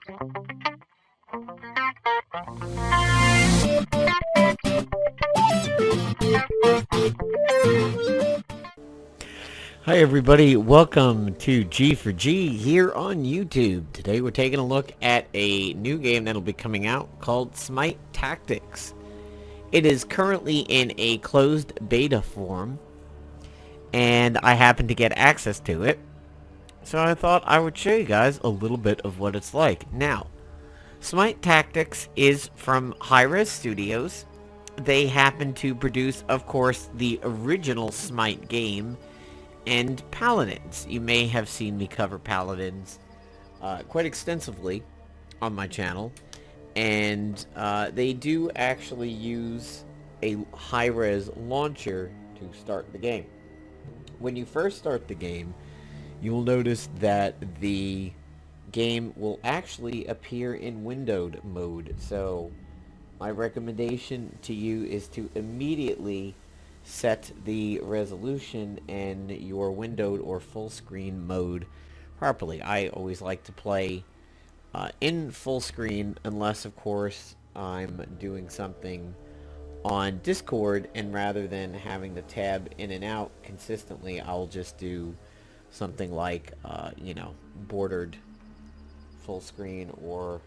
Hi everybody, welcome to G for G here on YouTube. Today we're taking a look at a new game that'll be coming out called Smite Tactics. It is currently in a closed beta form, and I happen to get access to it. So I thought I would show you guys a little bit of what it's like. Now, Smite Tactics is from Hi-Rez Studios. They happen to produce, of course, the original Smite game and Paladins. You may have seen me cover Paladins quite extensively on my channel, and they do actually use a Hi-Rez launcher to start the game. When you first start the game, you will notice that the game will actually appear in windowed mode. So my recommendation to you is to immediately set the resolution and your windowed or full screen mode properly. I always like to play in full screen, unless of course I'm doing something on Discord, and rather than having to tab in and out consistently, I'll just do something like bordered full screen or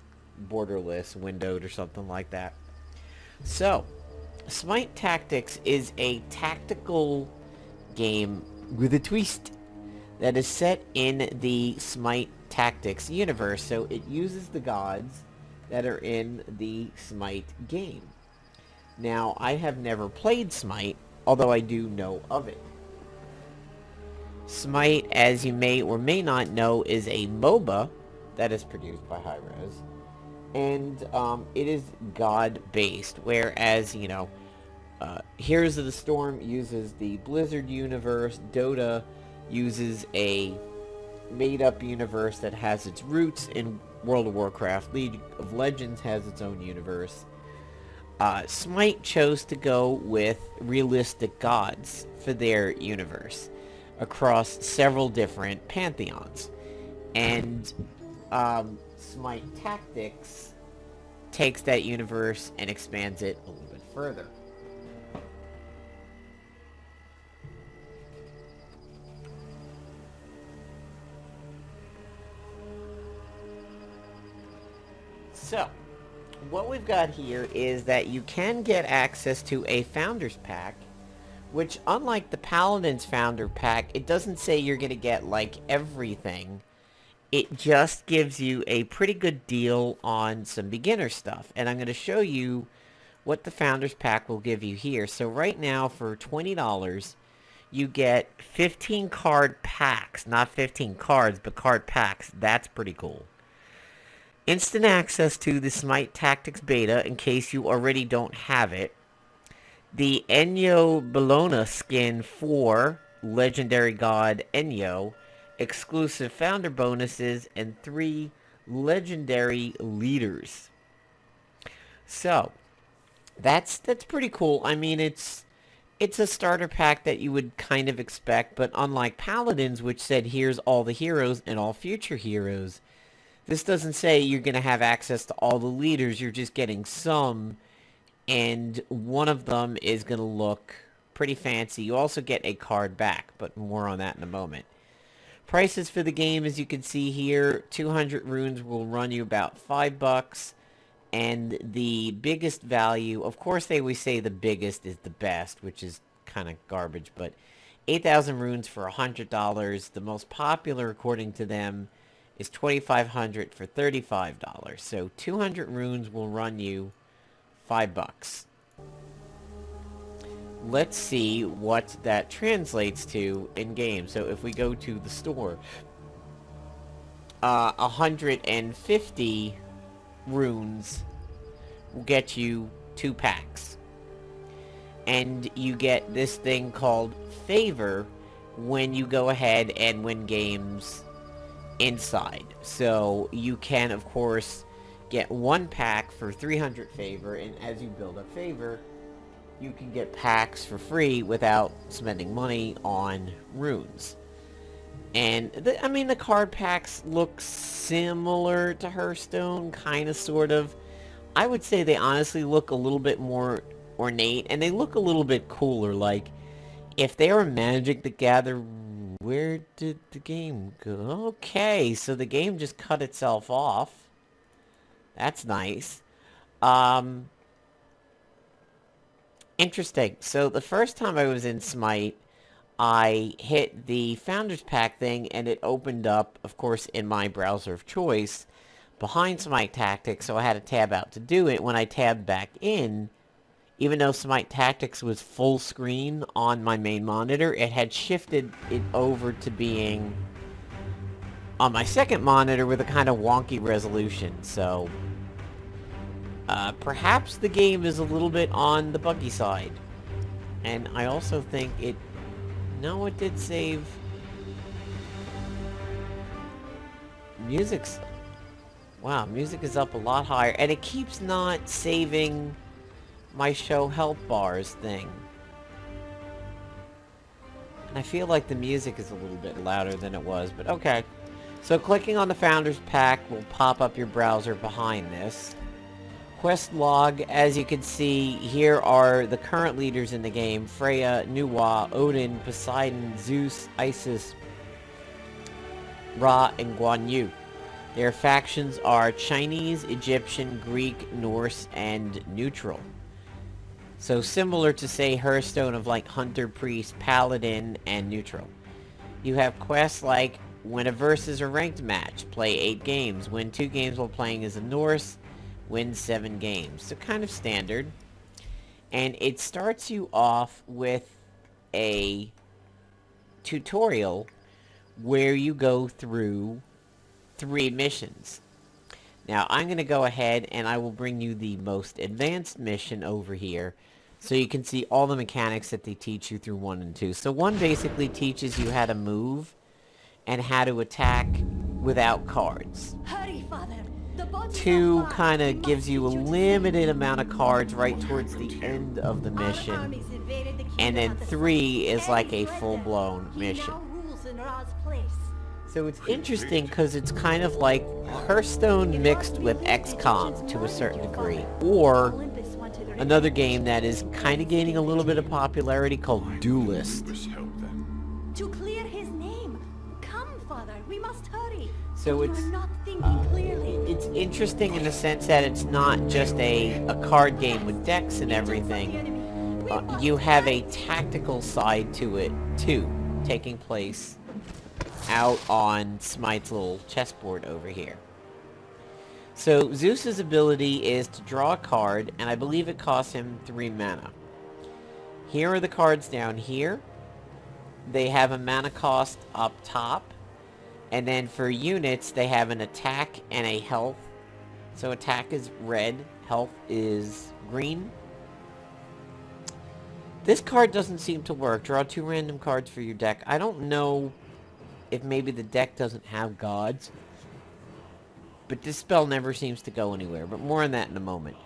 borderless windowed or something like that. So Smite Tactics is a tactical game with a twist that is set in the Smite Tactics universe, so it uses the gods that are in the Smite game. Now, I have never played Smite, although I do know of it. Smite, as you may or may not know, is a MOBA that is produced by Hi-Rez, and it is god-based, whereas, Heroes of the Storm uses the Blizzard universe, Dota uses a made-up universe that has its roots in World of Warcraft, League of Legends has its own universe. Smite chose to go with realistic gods for their universe across several different pantheons, and Smite Tactics takes that universe and expands it a little bit further. So, what we've got here is that you can get access to a Founders Pack, which, unlike the Paladins Founder Pack, it doesn't say you're going to get, like, everything. It just gives you a pretty good deal on some beginner stuff. And I'm going to show you what the Founders Pack will give you here. So right now, for $20, you get 15 card packs. Not 15 cards, but card packs. That's pretty cool. Instant access to the Smite Tactics Beta in case you already don't have it. The Ennio Bologna skin for Legendary God Ennio. Exclusive founder bonuses, and 3 legendary leaders. So that's pretty cool. I mean, it's a starter pack that you would kind of expect, but unlike Paladins, which said here's all the heroes and all future heroes, this doesn't say you're going to have access to all the leaders. You're just getting some, and one of them is going to look pretty fancy. You also get a card back, but more on that in a moment. Prices for the game, as you can see here, 200 runes will run you about $5, and the biggest value, of course they always say the biggest is the best, which is kind of garbage, but 8,000 runes for $100. The most popular, according to them, is 2,500 for $35. So 200 runes will run you $5. Let's see what that translates to in game. So if we go to the store, 150 runes will get you 2 packs. And you get this thing called Favor when you go ahead and win games inside. So you can, of course, get 1 pack for 300 Favor, and as you build up Favor, you can get packs for free without spending money on runes. And, I mean, the card packs look similar to Hearthstone, kind of, sort of. I would say they honestly look a little bit more ornate, and they look a little bit cooler. Like, if they were Magic the Gather, where did the game go? Okay, so the game just cut itself off. That's nice. Interesting. So the first time I was in Smite, I hit the Founders Pack thing, and it opened up, of course, in my browser of choice, behind Smite Tactics, so I had to tab out to do it. When I tabbed back in, even though Smite Tactics was full screen on my main monitor, it had shifted it over to being on my second monitor with a kind of wonky resolution. So, perhaps the game is a little bit on the buggy side. And I also think it... No, it did save... Music's... Wow, music is up a lot higher. And it keeps not saving my show help bars thing. And I feel like the music is a little bit louder than it was, but okay. So clicking on the Founders Pack will pop up your browser behind this. Quest log, as you can see, here are the current leaders in the game. Freya, Nuwa, Odin, Poseidon, Zeus, Isis, Ra, and Guan Yu. Their factions are Chinese, Egyptian, Greek, Norse, and neutral. So similar to, say, Hearthstone of like Hunter, Priest, Paladin, and neutral. You have quests like win a versus or ranked match, play 8 games, win 2 games while playing as a Norse, win 7 games. So kind of standard. And it starts you off with a tutorial where you go through 3 missions. Now I'm going to go ahead and I will bring you the most advanced mission over here so you can see all the mechanics that they teach you through 1 and 2. So 1 basically teaches you how to move and how to attack without cards. Hurry, Father. 2 kind of gives you a limited amount of cards right towards the end of the mission. And then 3 is like a full-blown mission. So it's interesting because it's kind of like Hearthstone mixed with XCOM to a certain degree. Or another game that is kind of gaining a little bit of popularity called Duelyst. To clear his name. Come, Father, we must hurry. So You it's are not thinking clearly. it's interesting in the sense that it's not just a card game with decks and everything. You have a tactical side to it too, taking place out on Smite's little chessboard over here. So Zeus's ability is to draw a card, and I believe it costs him 3 mana. Here are the cards down here. They have a mana cost up top. And then for units, they have an attack and a health. So attack is red, health is green. This card doesn't seem to work. Draw 2 random cards for your deck. I don't know if maybe the deck doesn't have gods. But this spell never seems to go anywhere. But more on that in a moment.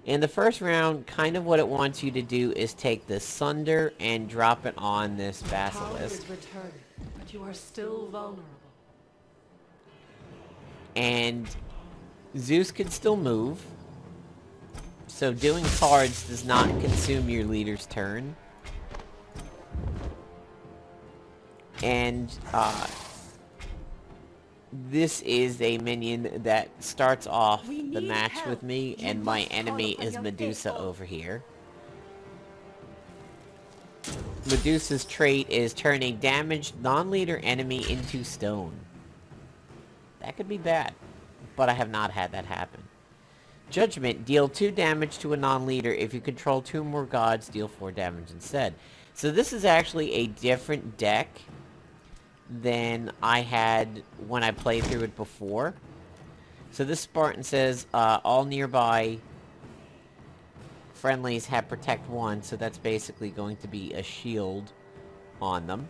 In the first round, kind of what it wants you to do is take the Sunder and drop it on this Basilisk. Power is returned, but you are still vulnerable. And Zeus can still move. So doing cards does not consume your leader's turn. And this is a minion that starts off the match with me, and my enemy is Medusa over here. Medusa's trait is turn a damaged non-leader enemy into stone. That could be bad, but I have not had that happen. Judgment, deal 2 damage to a non-leader. If you control 2 more gods, deal 4 damage instead. So this is actually a different deck than I had when I played through it before. So this Spartan says, all nearby friendlies have Protect 1, so that's basically going to be a shield on them.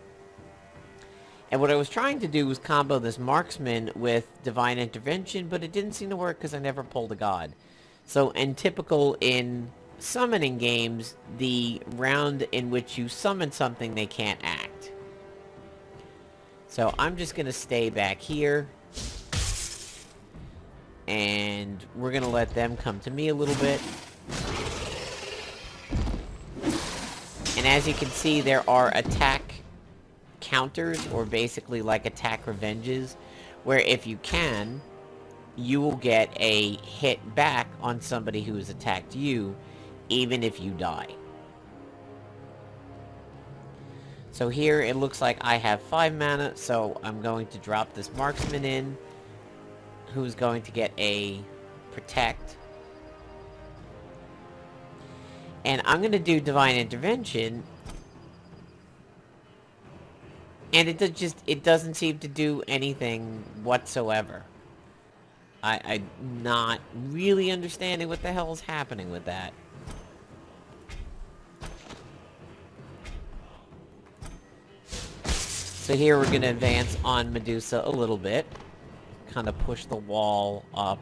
And what I was trying to do was combo this Marksman with Divine Intervention, but it didn't seem to work because I never pulled a god. So, and typical in summoning games, the round in which you summon something, they can't act. So I'm just going to stay back here. And we're going to let them come to me a little bit. And as you can see, there are attack counters, or basically like attack revenges, where if you can, you will get a hit back on somebody who has attacked you, even if you die. So here it looks like I have 5 mana, so I'm going to drop this marksman in, who's going to get a protect. And I'm going to do divine intervention, and it doesn't seem to do anything whatsoever. I'm not really understanding what the hell is happening with that. So here we're going to advance on Medusa a little bit. Kind of push the wall up.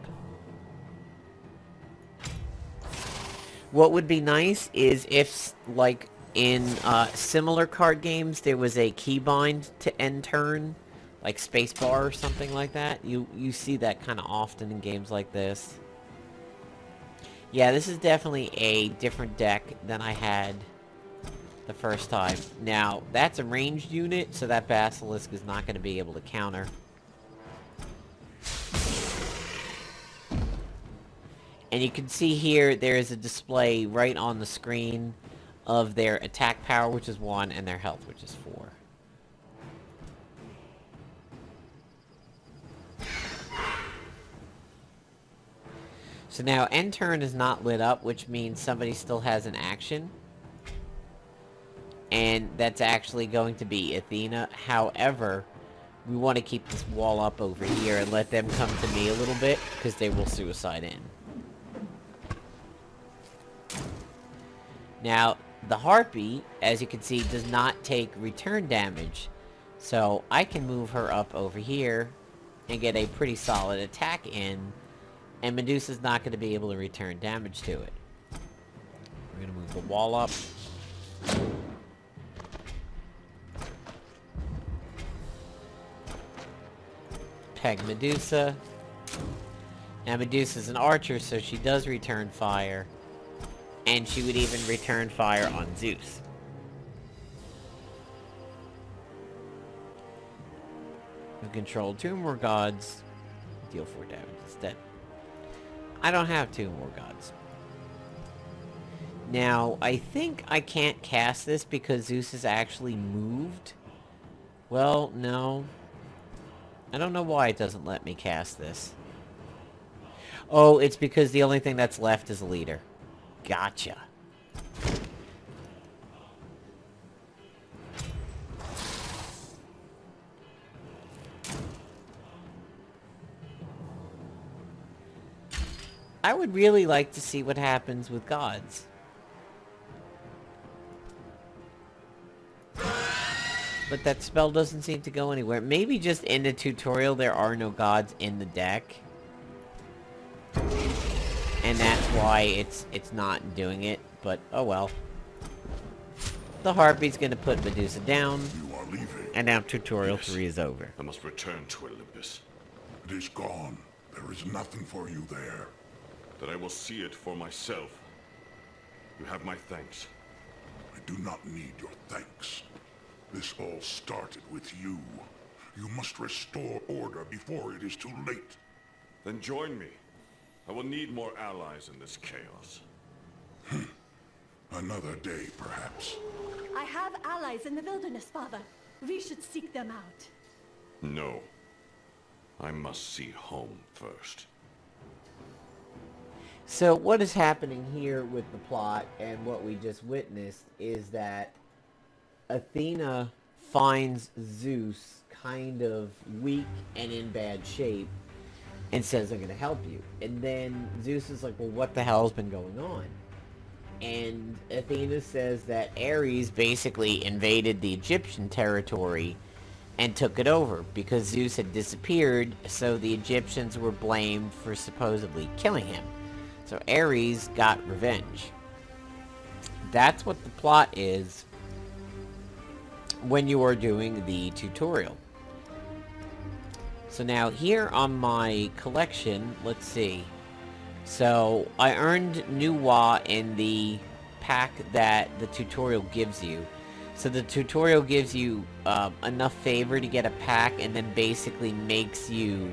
What would be nice is if, like, in similar card games, there was a keybind to end turn, like spacebar or something like that. You see that kind of often in games like this. Yeah, this is definitely a different deck than I had the first time. Now, that's a ranged unit, so that Basilisk is not going to be able to counter. And you can see here, there is a display right on the screen of their attack power, which is 1, and their health, which is 4. So now, end turn is not lit up, which means somebody still has an action. And that's actually going to be Athena. However, we want to keep this wall up over here and let them come to me a little bit, because they will suicide in. Now, the Harpy, as you can see, does not take return damage. So I can move her up over here and get a pretty solid attack in. And Medusa's not going to be able to return damage to it. We're going to move the wall up. Peg Medusa. Now Medusa's an archer, so she does return fire. And she would even return fire on Zeus. We control 2 more gods. Deal 4 damage instead. I don't have 2 more gods. Now, I think I can't cast this because Zeus is actually moved. Well, no. I don't know why it doesn't let me cast this. Oh, it's because the only thing that's left is a leader. Gotcha. I would really like to see what happens with gods. But that spell doesn't seem to go anywhere. Maybe just in the tutorial there are no gods in the deck. And that's why it's not doing it, but oh well. The Harpy's gonna put Medusa down. You are leaving. And now tutorial 3 is over. I must return to Olympus. It is gone. There is nothing for you there. That I will see it for myself. You have my thanks. I do not need your thanks. This all started with you. You must restore order before it is too late. Then join me. I will need more allies in this chaos. Another day, perhaps. I have allies in the wilderness, Father. We should seek them out. No. I must see home first. So what is happening here with the plot and what we just witnessed is that Athena finds Zeus kind of weak and in bad shape and says, I'm going to help you. And then Zeus is like, well, what the hell's been going on? And Athena says that Ares basically invaded the Egyptian territory and took it over because Zeus had disappeared, so the Egyptians were blamed for supposedly killing him. So Ares got revenge. That's what the plot is when you are doing the tutorial. So now here on my collection, let's see. So I earned New Wa in the pack that the tutorial gives you. So the tutorial gives you enough favor to get a pack, and then basically makes you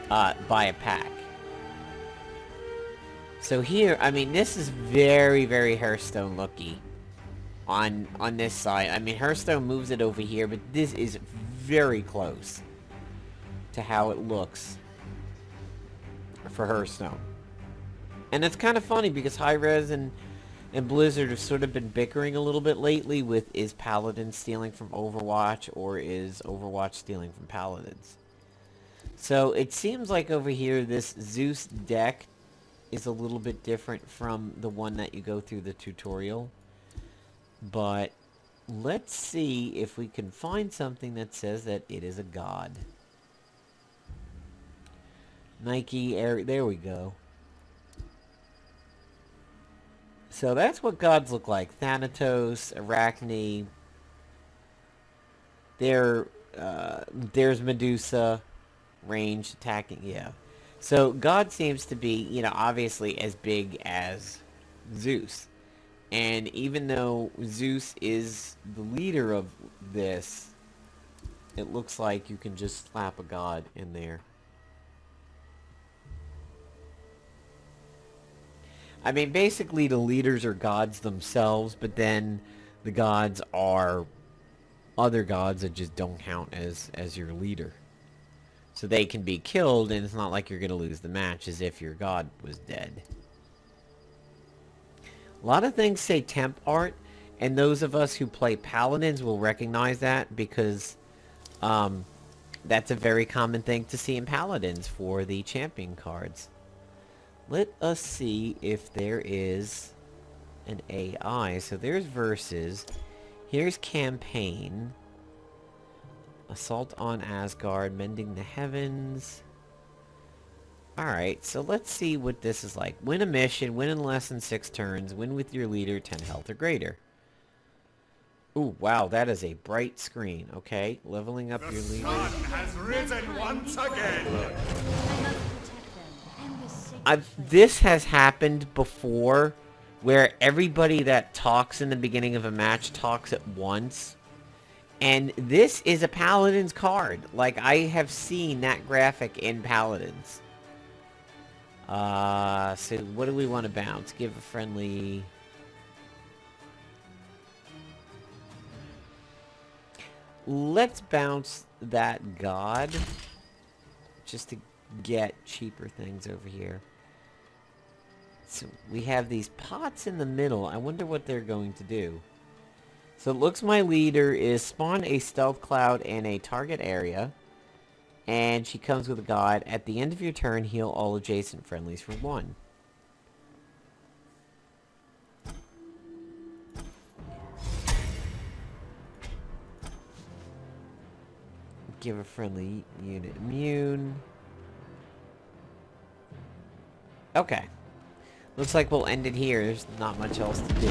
buy a pack. So here, I mean, this is very, very Hearthstone looky on this side. I mean, Hearthstone moves it over here, but this is very close to how it looks for Hearthstone. And it's kind of funny because Hi-Rez and Blizzard have sort of been bickering a little bit lately with, is Paladin stealing from Overwatch or is Overwatch stealing from Paladins? So it seems like over here this Zeus deck is a little bit different from the one that you go through the tutorial. But let's see if we can find something that says that it is a god. Nike Air, there we go. So that's what gods look like. Thanatos, Arachne. There's Medusa. Range, attacking, yeah. So God seems to be, you know, obviously as big as Zeus. And even though Zeus is the leader of this, it looks like you can just slap a god in there. I mean, basically the leaders are gods themselves, but then the gods are other gods that just don't count as your leader. So they can be killed, and it's not like you're going to lose the match as if your god was dead. A lot of things say temp art, and those of us who play paladins will recognize that because that's a very common thing to see in paladins for the champion cards. Let us see if there is an AI. So there's versus. Here's campaign. Assault on Asgard. Mending the Heavens. Alright, so let's see what this is like. Win a mission. Win in less than 6 turns. Win with your leader 10 health or greater. Ooh, wow, that is a bright screen. Okay, leveling up your leader. The sun has risen once again! This has happened before, where everybody that talks in the beginning of a match talks at once. And this is a Paladin's card. Like, I have seen that graphic in Paladins. So what do we want to bounce? Give a friendly... Let's bounce that god. Just to get cheaper things over here. So we have these pots in the middle. I wonder what they're going to do. So it looks my leader is spawn a stealth cloud in a target area. And she comes with a god. At the end of your turn, heal all adjacent friendlies for 1. Give a friendly unit immune. Okay. Looks like we'll end it here. There's not much else to do.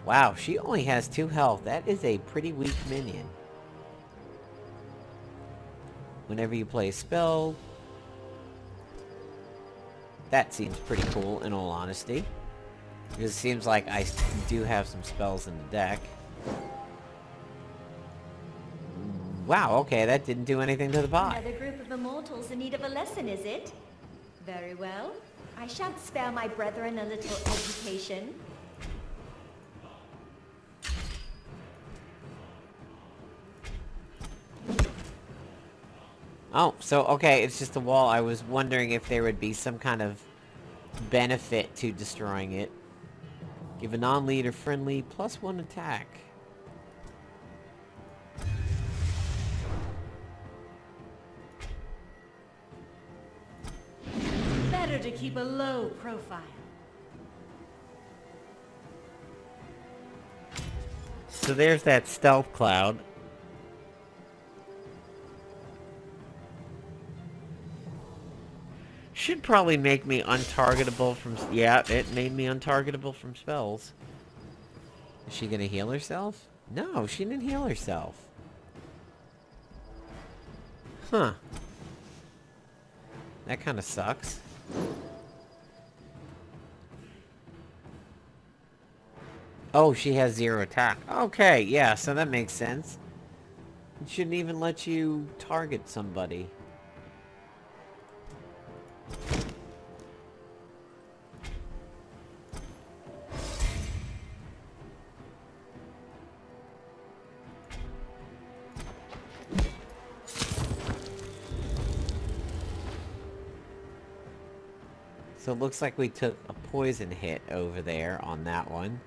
Wow, she only has 2 health. That is a pretty weak minion. Whenever you play a spell... That seems pretty cool, in all honesty. Because it seems like I do have some spells in the deck. Wow, okay, that didn't do anything to the bot. Another group of immortals in need of a lesson, is it? Very well. I shan't spare my brethren a little education. Oh, so, okay, it's just a wall. I was wondering if there would be some kind of benefit to destroying it. Give a non-leader friendly +1 attack. Better to keep a low profile. So there's that stealth cloud. Should probably make me untargetable from... Yeah, it made me untargetable from spells. Is she gonna heal herself? No, she didn't heal herself. Huh. That kind of sucks. Oh, she has 0 attack. Okay, yeah, so that makes sense. It shouldn't even let you target somebody. So it looks like we took a poison hit over there on that one.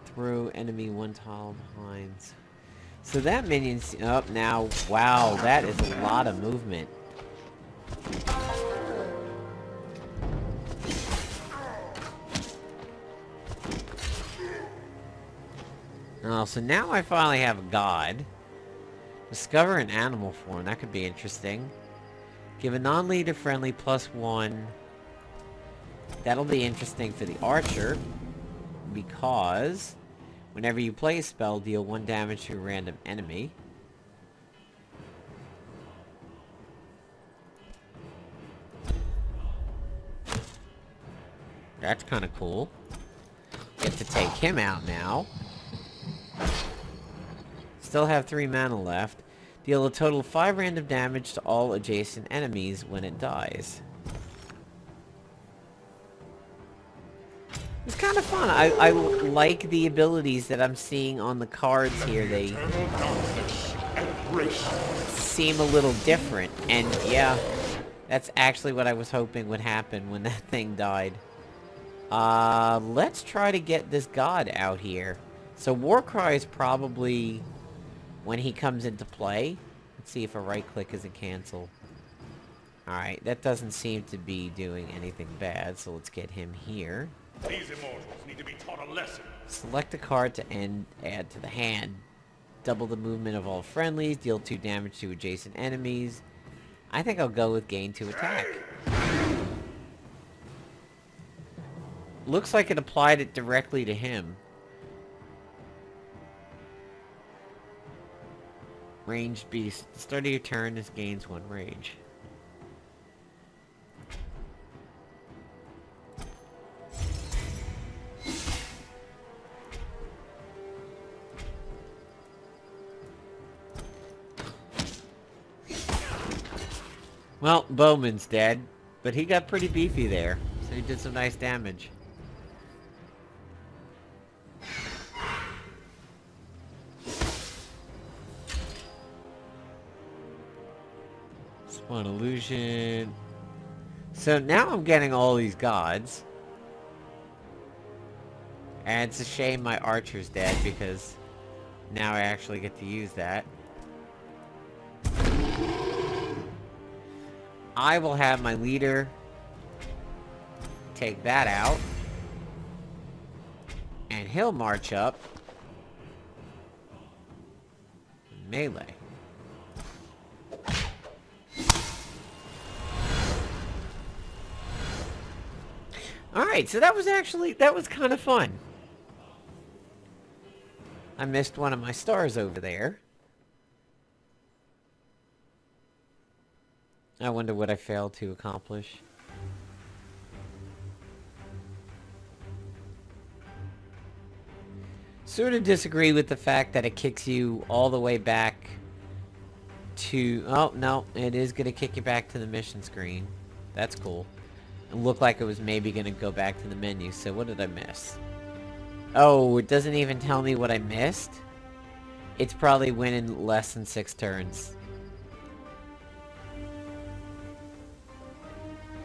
Throw enemy 1 tile behind. So that minion's up now. Wow, that is a lot of movement. Oh, so now I finally have a god. Discover an animal form. That could be interesting. Give a non-leader friendly +1. That'll be interesting for the archer. Because whenever you play a spell, deal 1 damage to a random enemy. That's kind of cool. Get to take him out now. Still have 3 mana left. Deal a total of 5 random damage to all adjacent enemies when it dies. It's kind of fun. I like the abilities that I'm seeing on the cards here. They seem a little different. And yeah, that's actually what I was hoping would happen when that thing died. Let's try to get this god out here. So Warcry is probably when he comes into play. Let's see if a right click isn't cancel. Alright, that doesn't seem to be doing anything bad, so let's get him here. These immortals need to be taught a lesson. Select a card to add to the hand. Double the movement of all friendlies, deal 2 damage to adjacent enemies. I think I'll go with gain 2 attack. Looks like it applied it directly to him. Ranged beast. At the start of your turn, this gains 1 rage. Well, Bowman's dead, but he got pretty beefy there, so he did some nice damage. Spawn illusion. So now I'm getting all these gods. And it's a shame my archer's dead because now I actually get to use that. I will have my leader take that out. And he'll march up. Melee. Alright, so that was kind of fun. I missed one of my stars over there. I wonder what I failed to accomplish. Sort of disagree with the fact that it kicks you all the way back to... Oh, no, it is going to kick you back to the mission screen. That's cool. It looked like it was maybe going to go back to the menu, so what did I miss? Oh, it doesn't even tell me what I missed? It's probably winning less than 6 turns.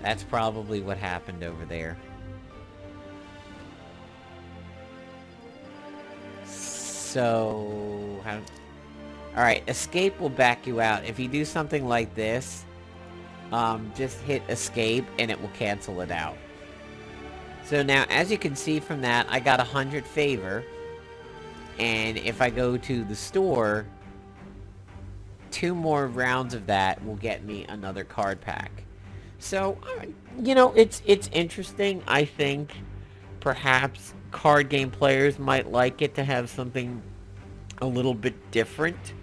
That's probably what happened over there. So... Alright, escape will back you out. If you do something like this, just hit escape and it will cancel it out. So now, as you can see from that, I got 100 favor. And if I go to the store, 2 more rounds of that will get me another card pack. So, you know, it's interesting. I think perhaps card game players might like it to have something a little bit different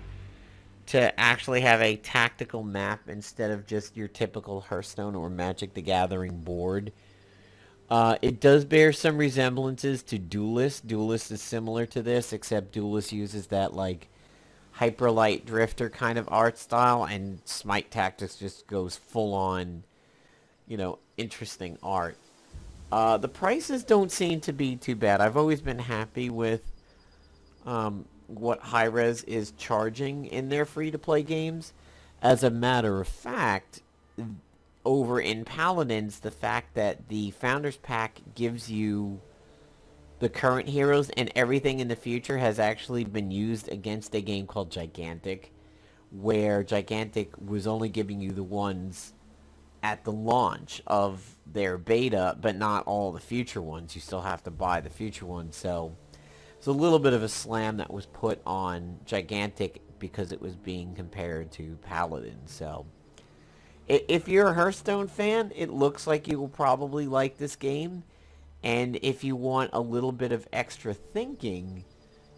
to actually have a tactical map instead of just your typical Hearthstone or Magic the Gathering board. It does bear some resemblances to Duelyst. Duelyst is similar to this, except Duelyst uses that, like, hyperlight drifter kind of art style, and Smite Tactics just goes full on, you know, interesting art. The prices don't seem to be too bad. I've always been happy with what Hi-Rez is charging in their free-to-play games. As a matter of fact, over in Paladins, the fact that the Founders Pack gives you the current heroes and everything in the future has actually been used against a game called Gigantic, where Gigantic was only giving you the ones at the launch of their beta, but not all the future ones. You still have to buy the future ones, so it's a little bit of a slam that was put on Gigantic because it was being compared to Paladin. So if you're a Hearthstone fan, it looks like you will probably like this game. And if you want a little bit of extra thinking,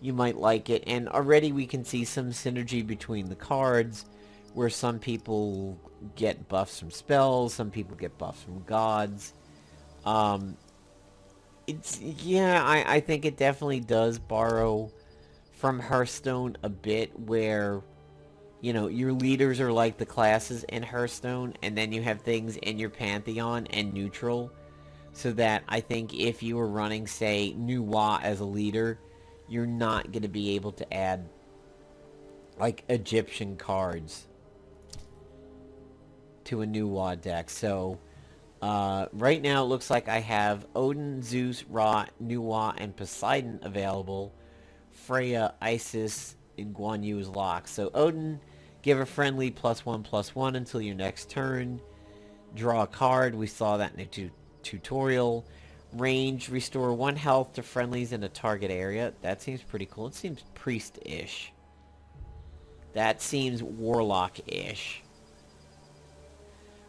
you might like it. And already we can see some synergy between the cards, where some people get buffs from spells, some people get buffs from gods. I think it definitely does borrow from Hearthstone a bit, where, you know, your leaders are like the classes in Hearthstone, and then you have things in your pantheon and neutral. So that I think if you were running, say, Nuwa as a leader, you're not going to be able to add, like, Egyptian cards to a Nuwa deck. So, right now it looks like I have Odin, Zeus, Ra, Nuwa, and Poseidon available. Freya, Isis, and Guan Yu is locked. So Odin, give a friendly +1/+1 until your next turn. Draw a card. We saw that in a tutorial. Range, restore 1 health to friendlies in a target area. That seems pretty cool. It seems priest-ish. That seems warlock-ish.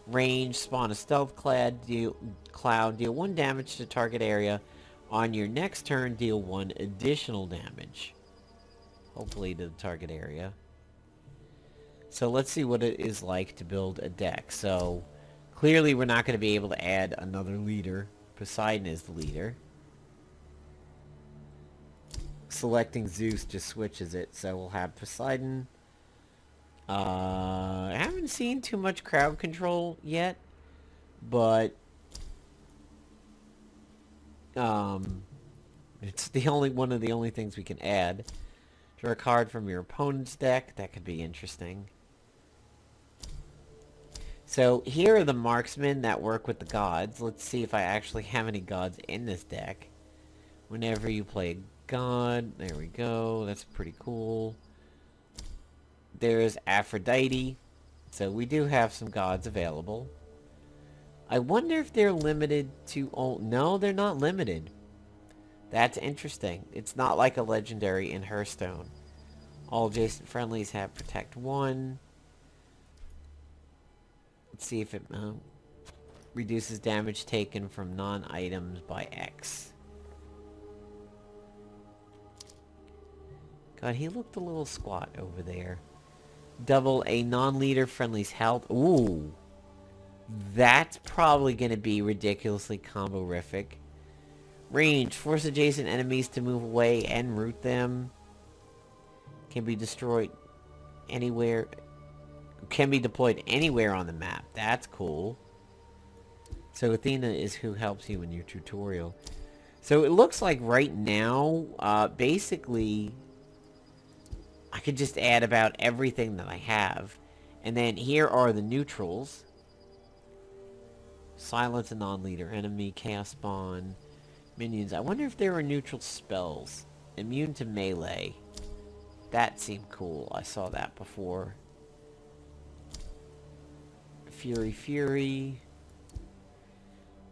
Range, spawn a stealth cloud, deal 1 damage to target area. On your next turn, deal 1 additional damage. Hopefully to the target area. So let's see what it is like to build a deck. So clearly we're not going to be able to add another leader. Poseidon is the leader. Selecting Zeus just switches it, so we'll have Poseidon. I haven't seen too much crowd control yet, but it's one of the only things we can add. Draw a card from your opponent's deck. That could be interesting. So here are the marksmen that work with the gods. Let's see if I actually have any gods in this deck. Whenever you play a god, there we go. That's pretty cool. There's Aphrodite. So we do have some gods available. I wonder if they're limited to all... No, they're not limited. That's interesting. It's not like a legendary in Hearthstone. All adjacent friendlies have Protect 1. Let's see if it reduces damage taken from non-items by X. God, he looked a little squat over there. Double a non-leader friendly's health. Ooh. That's probably going to be ridiculously combo-rific. Range. Force adjacent enemies to move away and root them. Can be destroyed anywhere. Can be deployed anywhere on the map. That's cool. So Athena is who helps you in your tutorial. So it looks like right now, basically, I could just add about everything that I have. And then here are the neutrals. Silence a non-leader enemy, chaos spawn, minions. I wonder if there are neutral spells. Immune to melee. That seemed cool. I saw that before. Fury.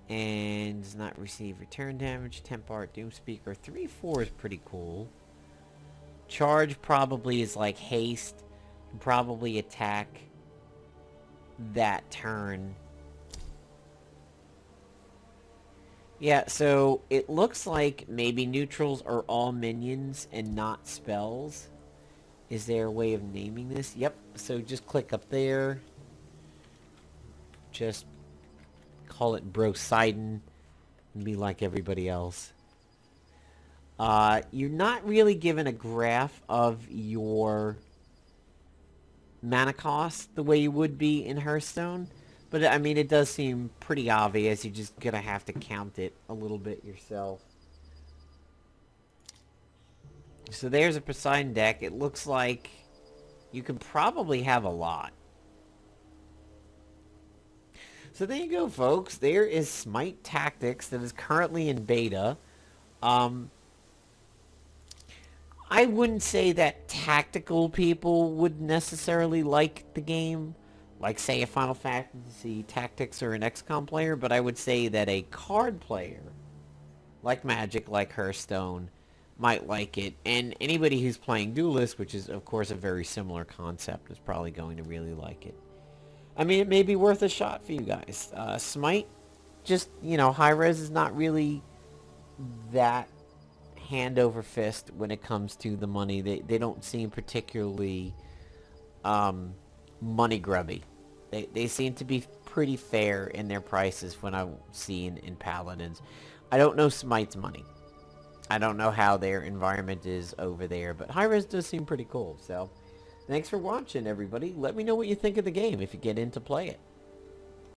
And does not receive return damage. Temp art, Doom Speaker. 3/4 is pretty cool. Charge probably is like haste. Probably attack that turn. Yeah, so it looks like maybe neutrals are all minions and not spells. Is there a way of naming this? Yep. So just click up there. Just call it Brosidon and be like everybody else. You're not really given a graph of your mana cost the way you would be in Hearthstone. But, I mean, it does seem pretty obvious. You're just going to have to count it a little bit yourself. So there's a Poseidon deck. It looks like you can probably have a lot. So there you go, folks. There is Smite Tactics that is currently in beta. I wouldn't say that tactical people would necessarily like the game, like say a Final Fantasy Tactics or an XCOM player, but I would say that a card player, like Magic, like Hearthstone, might like it, and anybody who's playing Duelyst, which is of course a very similar concept, is probably going to really like it. I mean, it may be worth a shot for you guys. Smite, just, you know, Hi-Rez is not really that hand over fist when it comes to the money. They don't seem particularly money grubby. They seem to be pretty fair in their prices when I've seen in Paladins. I don't know Smite's money. I don't know how their environment is over there, but Hi-Rez does seem pretty cool. So, thanks for watching, everybody. Let me know what you think of the game if you get in to play it.